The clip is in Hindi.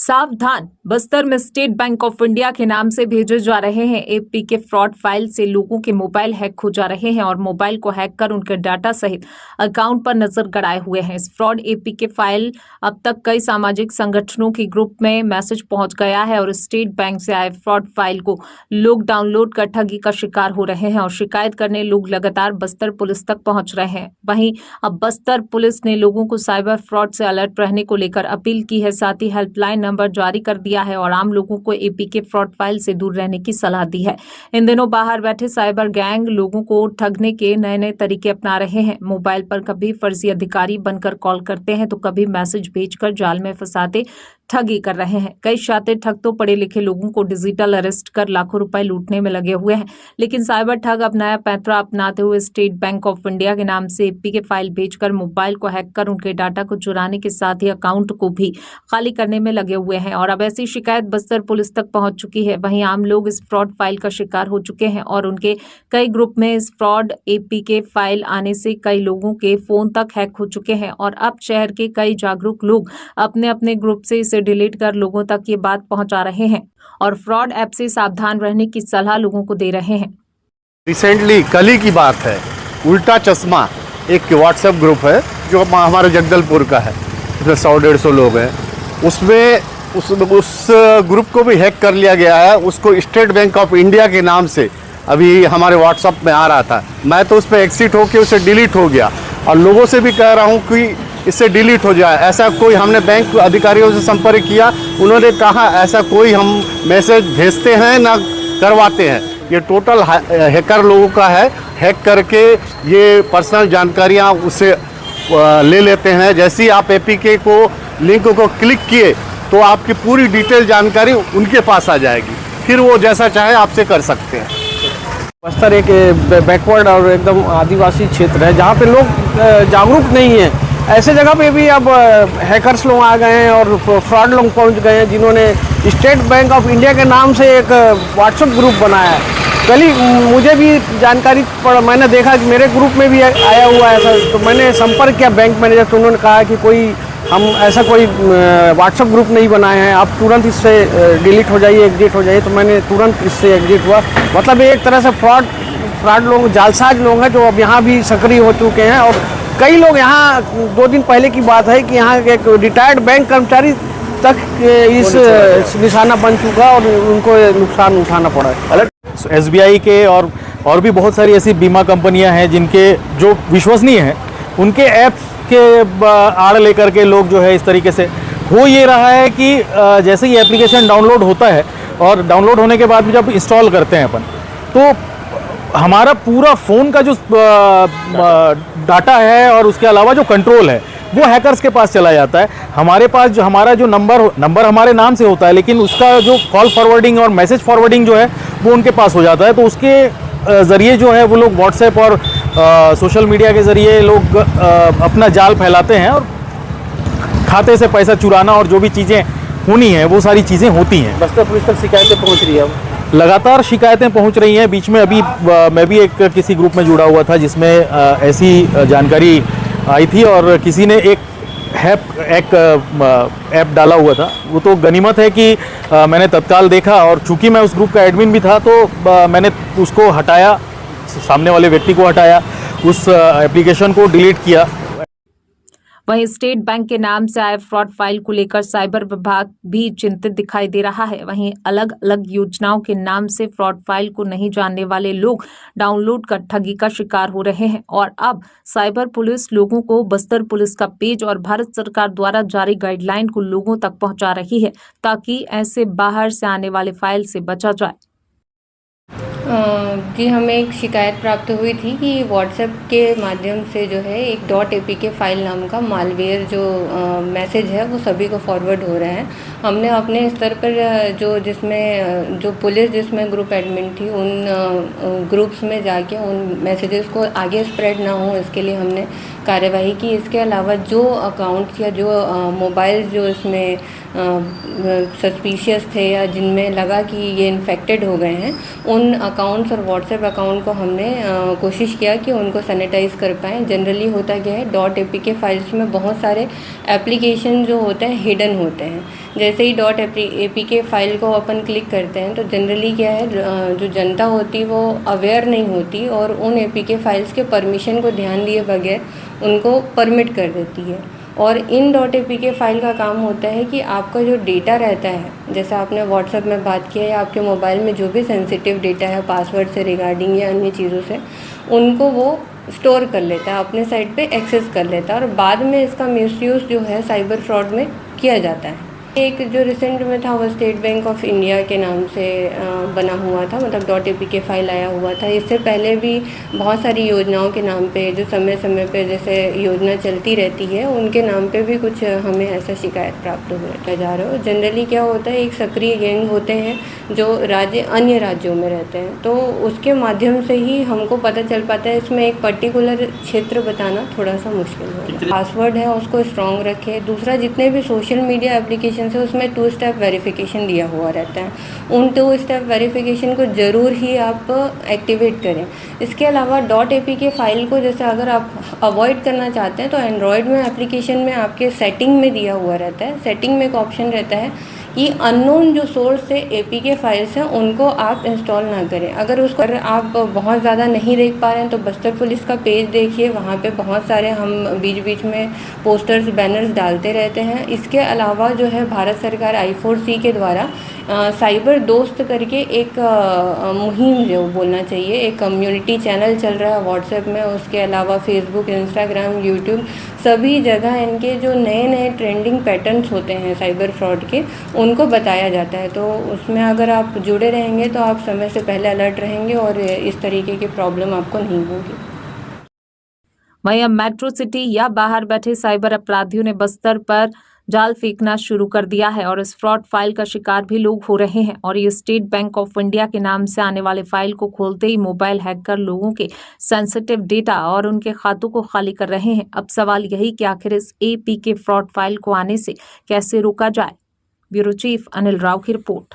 सावधान, बस्तर में स्टेट बैंक ऑफ इंडिया के नाम से भेजे जा रहे हैं एपीके फ्रॉड फाइल से लोगों के मोबाइल हैक हो जा रहे हैं और मोबाइल को हैक कर उनके डाटा सहित अकाउंट पर नजर गड़ाए हुए हैं। इस फ्रॉड एपीके फाइल अब तक कई सामाजिक संगठनों के ग्रुप में मैसेज पहुंच गया है और स्टेट बैंक से आए फ्रॉड फाइल को लोग डाउनलोड कर ठगी का शिकार हो रहे हैं और शिकायत करने लोग लगातार बस्तर पुलिस तक पहुंच रहे हैं। वहीं अब बस्तर पुलिस ने लोगों को साइबर फ्रॉड से अलर्ट रहने को लेकर अपील की है, साथ ही हेल्पलाइन नंबर जारी कर दिया है और आम लोगों को एपीके फ्रॉड फाइल से दूर रहने की सलाह दी है। इन दिनों बाहर बैठे साइबर गैंग लोगों को ठगने के नए नए तरीके अपना रहे हैं। मोबाइल पर कभी फर्जी अधिकारी बनकर कॉल करते हैं तो कभी मैसेज भेजकर जाल में फंसाते ठगी कर रहे हैं। कई शातिर ठग तो पढ़े लिखे लोगों को डिजिटल अरेस्ट कर लाखों रुपए लूटने में लगे हुए हैं, लेकिन साइबर ठग अब नया पैंतरा अपनाते हुए स्टेट बैंक ऑफ इंडिया के नाम से एपीके फाइल भेजकर मोबाइल को हैक कर उनके डाटा को चुराने के साथ ही अकाउंट को भी खाली करने में लगे हुए हैं और अब ऐसी शिकायत बस्तर पुलिस तक पहुंच चुकी है। वहीं आम लोग इस फ्रॉड फाइल का शिकार हो चुके हैं और उनके कई ग्रुप में इस फ्रॉड एपीके फाइल आने से कई लोगों के फोन तक हैक हो चुके हैं और अब शहर के कई जागरूक लोग अपने अपने ग्रुप से इसे डिलीट कर लोगों तक ये बात पहुंचा रहे हैं और फ्रॉड ऐप से सावधान रहने की सलाह लोगों को दे रहे हैं। रिसेंटली कल ही की बात है, उल्टा चश्मा एक व्हाट्सएप ग्रुप है जो हमारे जगदलपुर का है, उसमें 100-150 लोग हैं। उसमें उस ग्रुप को भी हैक कर लिया गया है। उसको स्टेट बैंक ऑफ इंडिया के नाम से अभी हमारे व्हाट्सएप में आ रहा था। मैं तो उस पर एग्जिट होकर उसे डिलीट हो गया और लोगों से भी कह रहा हूँ कि इससे डिलीट हो जाए। ऐसा कोई, हमने बैंक अधिकारियों से संपर्क किया, उन्होंने कहा ऐसा कोई हम मैसेज भेजते हैं ना करवाते हैं। ये टोटल हैकर लोगों का है। हैक करके ये पर्सनल जानकारियाँ उससे ले लेते हैं। जैसे ही आप एपीके को लिंक को क्लिक किए तो आपकी पूरी डिटेल जानकारी उनके पास आ जाएगी, फिर वो जैसा चाहे आपसे कर सकते हैं। बस्तर एक बैकवर्ड और एकदम आदिवासी क्षेत्र है जहाँ पे लोग जागरूक नहीं हैं। ऐसे जगह पे भी अब हैकर्स लोग आ गए हैं और फ्रॉड लोग पहुँच गए हैं जिन्होंने स्टेट बैंक ऑफ इंडिया के नाम से एक व्हाट्सएप ग्रुप बनाया है। कल ही मुझे भी जानकारी मैंने देखा कि मेरे ग्रुप में भी आया हुआ है ऐसा, तो मैंने संपर्क किया बैंक मैनेजर, तो उन्होंने कहा कि कोई हम ऐसा कोई व्हाट्सएप ग्रुप नहीं बनाए हैं, आप तुरंत इससे डिलीट हो जाइए, एग्जिट हो जाइए। तो मैंने तुरंत इससे एग्जिट हुआ। मतलब एक तरह से फ्रॉड लोग, जालसाज लोग हैं जो अब यहाँ भी सक्रिय हो चुके हैं और कई लोग यहाँ 2 दिन पहले की बात है कि यहाँ एक रिटायर्ड बैंक कर्मचारी तक इस निशाना बन चुका और उनको नुकसान उठाना पड़ा है। एसबीआई के और भी बहुत सारी ऐसी बीमा कंपनियां हैं जिनके जो विश्वसनीय हैं, उनके ऐप के आड़ लेकर के लोग जो है इस तरीके से हो ये रहा है कि जैसे ही एप्लीकेशन डाउनलोड होता है और डाउनलोड होने के बाद भी जब इंस्टॉल करते हैं अपन, तो हमारा पूरा फ़ोन का जो डाटा है और उसके अलावा जो कंट्रोल है वो हैकर्स के पास चला जाता है। हमारे पास जो हमारा जो नंबर हमारे नाम से होता है, लेकिन उसका जो कॉल फॉरवर्डिंग और मैसेज फॉरवर्डिंग जो है वो उनके पास हो जाता है। तो उसके ज़रिए जो है वो लोग व्हाट्सएप और सोशल मीडिया के ज़रिए लोग अपना जाल फैलाते हैं और खाते से पैसा चुराना और जो भी चीज़ें होनी है वो सारी चीज़ें होती हैं। बस्तर पुलिस तक शिकायतें पहुँच रही है, लगातार शिकायतें पहुंच रही हैं। बीच में अभी मैं भी एक किसी ग्रुप में जुड़ा हुआ था जिसमें ऐसी जानकारी आई थी और किसी ने एक ऐप डाला हुआ था। वो तो गनीमत है कि मैंने तत्काल देखा और चूंकि मैं उस ग्रुप का एडमिन भी था तो मैंने उसको हटाया, सामने वाले व्यक्ति को हटाया, उस एप्लीकेशन को डिलीट किया। वहीं स्टेट बैंक के नाम से आए फ्रॉड फाइल को लेकर साइबर विभाग भी चिंतित दिखाई दे रहा है। वहीं अलग अलग योजनाओं के नाम से फ्रॉड फाइल को नहीं जानने वाले लोग डाउनलोड कर ठगी का शिकार हो रहे हैं और अब साइबर पुलिस लोगों को बस्तर पुलिस का पेज और भारत सरकार द्वारा जारी गाइडलाइन को लोगों तक पहुंचा रही है ताकि ऐसे बाहर से आने वाले फाइल से बचा जाए। जी, हमें एक शिकायत प्राप्त हुई थी कि व्हाट्सएप के माध्यम से जो है एक .apk फाइल नाम का मालवेयर जो मैसेज है वो सभी को फॉरवर्ड हो रहे हैं। हमने अपने स्तर पर जो पुलिस जिसमें ग्रुप एडमिन थी उन ग्रुप्स में जाके उन मैसेजेस को आगे स्प्रेड ना हो इसके लिए हमने कार्यवाही की। इसके अलावा जो अकाउंट्स या जो मोबाइल जो इसमें सस्पिशियस थे या जिनमें लगा कि ये इन्फेक्टेड हो गए हैं, उन अकाउंट्स और व्हाट्सएप अकाउंट को हमने कोशिश किया कि उनको सैनिटाइज कर पाएँ। जनरली होता क्या है, .apk फाइल्स में बहुत सारे एप्लीकेशन जो होते हैं हिडन होते हैं। जैसे ही .apk फाइल को अपन क्लिक करते हैं तो जनरली क्या है, जो जनता होती वो अवेयर नहीं होती और उन APK फाइल्स के परमिशन को ध्यान दिए बगैर उनको परमिट कर देती है। और इन .apk फाइल का काम होता है कि आपका जो डेटा रहता है, जैसे आपने व्हाट्सएप में बात किया या आपके मोबाइल में जो भी सेंसिटिव डेटा है पासवर्ड से रिगार्डिंग या अन्य चीज़ों से, उनको वो स्टोर कर लेता है, अपने साइट पे एक्सेस कर लेता है और बाद में इसका मिसयूज़ जो है साइबर फ्रॉड में किया जाता है। एक जो रिसेंट में था वो स्टेट बैंक ऑफ इंडिया के नाम से बना हुआ था, मतलब .apk फाइल आया हुआ था। इससे पहले भी बहुत सारी योजनाओं के नाम पे, जो समय समय पे जैसे योजना चलती रहती है, उनके नाम पे भी कुछ हमें ऐसा शिकायत प्राप्त हो जा रहा हो। जनरली क्या होता है, एक सक्रिय गैंग होते हैं जो अन्य राज्यों में रहते हैं, तो उसके माध्यम से ही हमको पता चल पाता है। इसमें एक पर्टिकुलर क्षेत्र बताना थोड़ा सा मुश्किल है। पासवर्ड है उसको स्ट्रॉन्ग रखें। दूसरा, जितने भी सोशल मीडिया एप्लीकेशन से उसमें 2 स्टेप वेरिफिकेशन दिया हुआ रहता है, उन 2 स्टेप वेरिफिकेशन को ज़रूर ही आप एक्टिवेट करें। इसके अलावा .apk फाइल को जैसे अगर आप अवॉइड करना चाहते हैं तो एंड्रॉयड में एप्लीकेशन में आपके सेटिंग में दिया हुआ रहता है। सेटिंग में एक ऑप्शन रहता है कि अननोन जो सोर्स से APK फाइल्स हैं उनको आप इंस्टॉल ना करें। अगर उसको आप बहुत ज़्यादा नहीं देख पा रहे हैं तो बस्तर पुलिस का पेज देखिए, वहाँ पे बहुत सारे हम बीच बीच में पोस्टर्स बैनर्स डालते रहते हैं। इसके अलावा जो है भारत सरकार I4C के द्वारा साइबर दोस्त करके एक मुहिम जो बोलना चाहिए, एक कम्युनिटी चैनल चल रहा है व्हाट्सएप में। उसके अलावा फेसबुक, इंस्टाग्राम, यूट्यूब, सभी जगह इनके जो नए नए ट्रेंडिंग पैटर्न्स होते हैं साइबर फ्रॉड के, उनको बताया जाता है। तो उसमें अगर आप जुड़े रहेंगे तो आप समय से पहले अलर्ट रहेंगे और इस तरीके की प्रॉब्लम आपको नहीं होगी। वहीं अब मेट्रो सिटी या बाहर बैठे साइबर अपराधियों ने बस्तर पर जाल फेंकना शुरू कर दिया है और इस फ्रॉड फाइल का शिकार भी लोग हो रहे हैं। और ये स्टेट बैंक ऑफ इंडिया के नाम से आने वाले फाइल को खोलते ही मोबाइल हैकर लोगों के सेंसिटिव डेटा और उनके खातों को खाली कर रहे हैं। अब सवाल यही कि आखिर इस APK फ्रॉड फाइल को आने से कैसे रोका जाए। ब्यूरो चीफ अनिल राव की रिपोर्ट।